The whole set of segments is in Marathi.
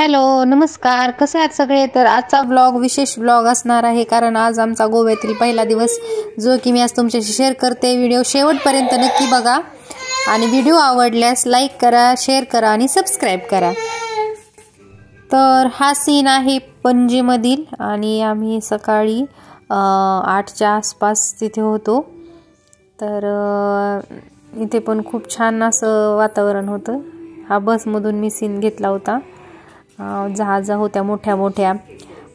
हॅलो, नमस्कार. कसे आहात सगळे? तर आजचा ब्लॉग विशेष ब्लॉग असणार आहे, कारण आज आमचा गोव्यातील पहिला दिवस, जो की मी आज तुमच्याशी शेअर करते. व्हिडिओ शेवटपर्यंत नक्की बघा आणि व्हिडिओ आवडल्यास लाईक करा, शेअर करा आणि सबस्क्राईब करा. तर हा सीन आहे पणजीमधील आणि आम्ही सकाळी 8च्या आसपास तिथे होतो. तर इथे पण खूप छान असं वातावरण होतं. हा बसमधून मी सीन घेतला होता. जहाजा होत्या, मोठ्या मोठ्या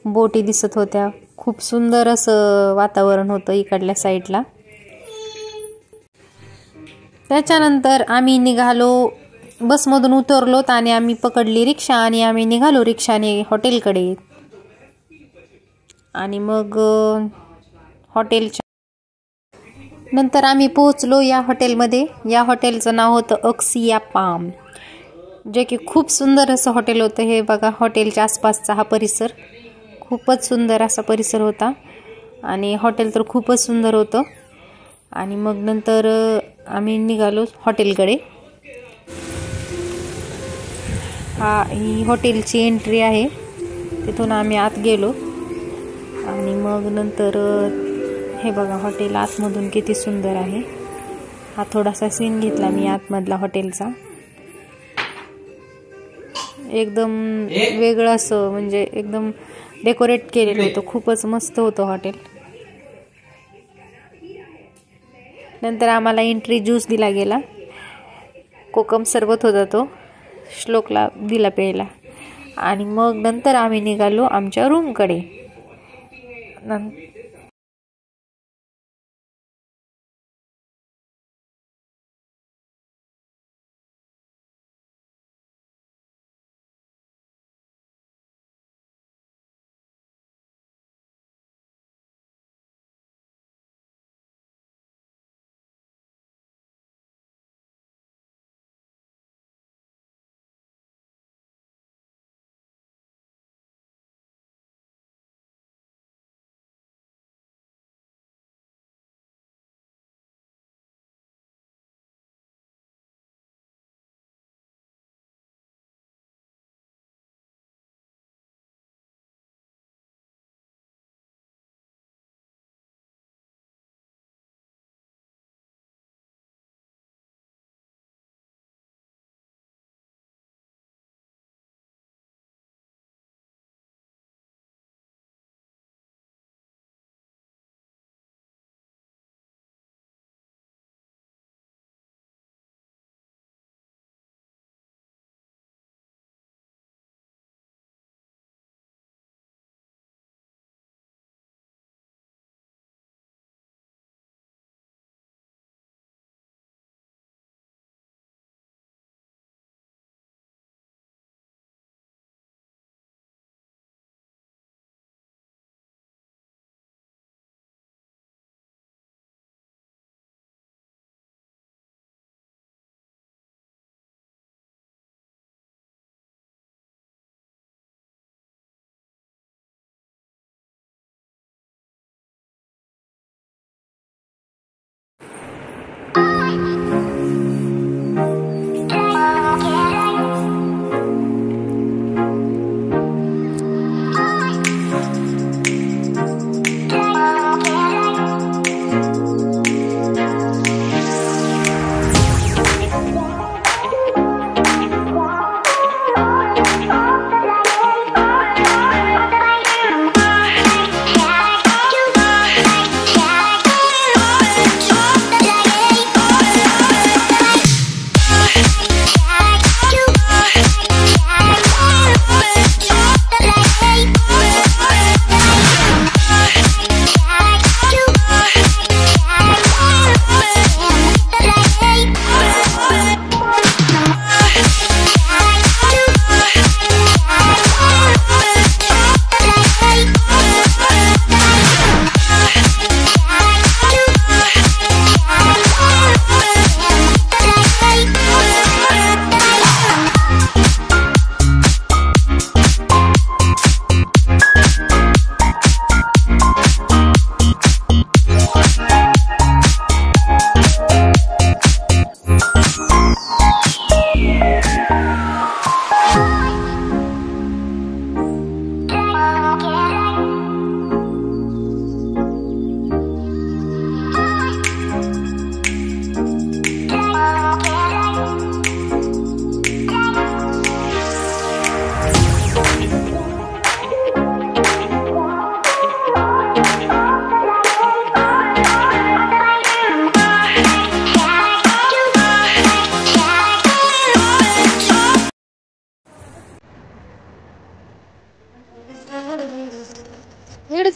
बोटी दिसत होत्या. खूप सुंदर असं वातावरण होतं इकडल्या साईडला. त्याच्यानंतर आम्ही निघालो, बसमधून उतरलो आणि आम्ही पकडली रिक्षा आणि आम्ही निघालो रिक्षाने हॉटेलकडे. आणि मग हॉटेलच्या नंतर आम्ही पोहोचलो या हॉटेलमध्ये. या हॉटेलचं नाव होतं अक्सिया पाम, जे की खूप सुंदर असं हॉटेल होतं. हे बघा, हॉटेलच्या आसपासचा हा परिसर खूपच सुंदर असा परिसर होता आणि हॉटेल तर खूपच सुंदर होतं. आणि मग नंतर आम्ही निघालो हॉटेलकडे. ही हॉटेलची एंट्री आहे, तिथून आम्ही आत गेलो. आणि मग नंतर हे बघा, हॉटेल आतमधून किती सुंदर आहे. हा थोडासा सीन घेतला मी आतमधला हॉटेलचा. एकदम वेगळं असं, म्हणजे एकदम डेकोरेट केलेलं होतं. खूपच मस्त होतं हॉटेल. नंतर आम्हाला एंट्री ज्यूस दिला गेला. कोकम सरबत होता, तो श्लोकला दिला प्यायला. आणि मग नंतर आम्ही निघालो आमच्या रूमकडे.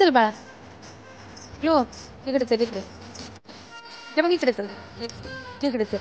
चल बाळा. लो इकडे चल इकडे. ते मग इकडे चल. इकडे चल.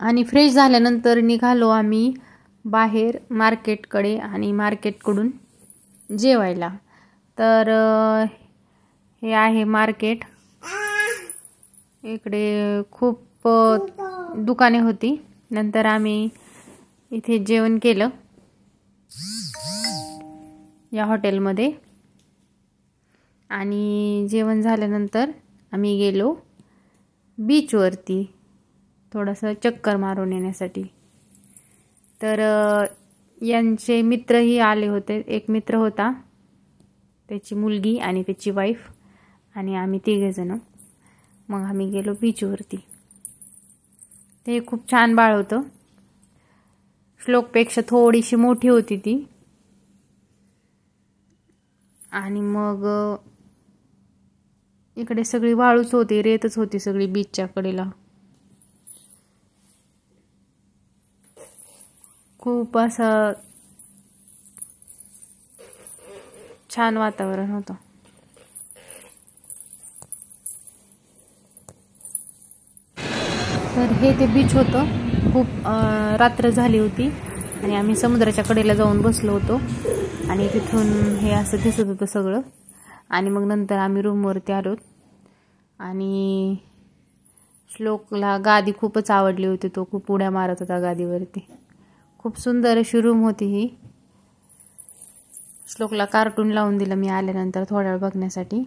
आणि फ्रेश झाल्यानंतर निघालो आम्ही बाहेर मार्केटकडे आणि मार्केटकडून जेवायला. तर हे आहे मार्केट. इकडे खूप दुकाने होती. नंतर आम्ही इथे जेवण केलं या हॉटेलमध्ये. आणि जेवण झाल्यानंतर आम्ही गेलो बीचवरती थोडंसं चक्कर मारून येण्यासाठी. तर यांचे मित्रही आले होते. एक मित्र होता, त्याची मुलगी आणि त्याची वाईफ, आणि आम्ही तिघेजण. मग आम्ही गेलो बीचवरती. ते खूप छान बाळ होतं. श्लोकपेक्षा थोडीशी मोठी होती ती. आणि मग इकडे सगळी वाळूच होती, रेतच होती सगळी बीचच्या कडेला. खूप असं छान वातावरण होतं. तर हे ते बीच होतं. खूप रात्र झाली होती आणि आम्ही समुद्राच्या कडेला जाऊन बसलो होतो आणि तिथून हे असं दिसत होतं सगळं. आणि मग नंतर आम्ही रूमवरती आलो. आणि श्लोकला गादी खूपच आवडली होती. तो खूप उड्या मारत होता गादीवरती. खूप सुंदर अशी रूम होती ही. श्लोकला कार्टून लावून दिलं मी आल्यानंतर थोडा वेळ बघण्यासाठी.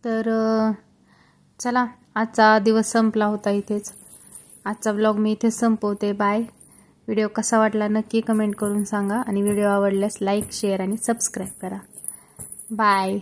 तर चला, आजचा दिवस संपला होता इथेच. आजचा ब्लॉग मी इथेच संपवते. बाय. व्हिडिओ कसा वाटला नक्की कमेंट करून सांगा आणि व्हिडिओ आवडल्यास लाईक, शेअर आणि सबस्क्राईब करा. बाय.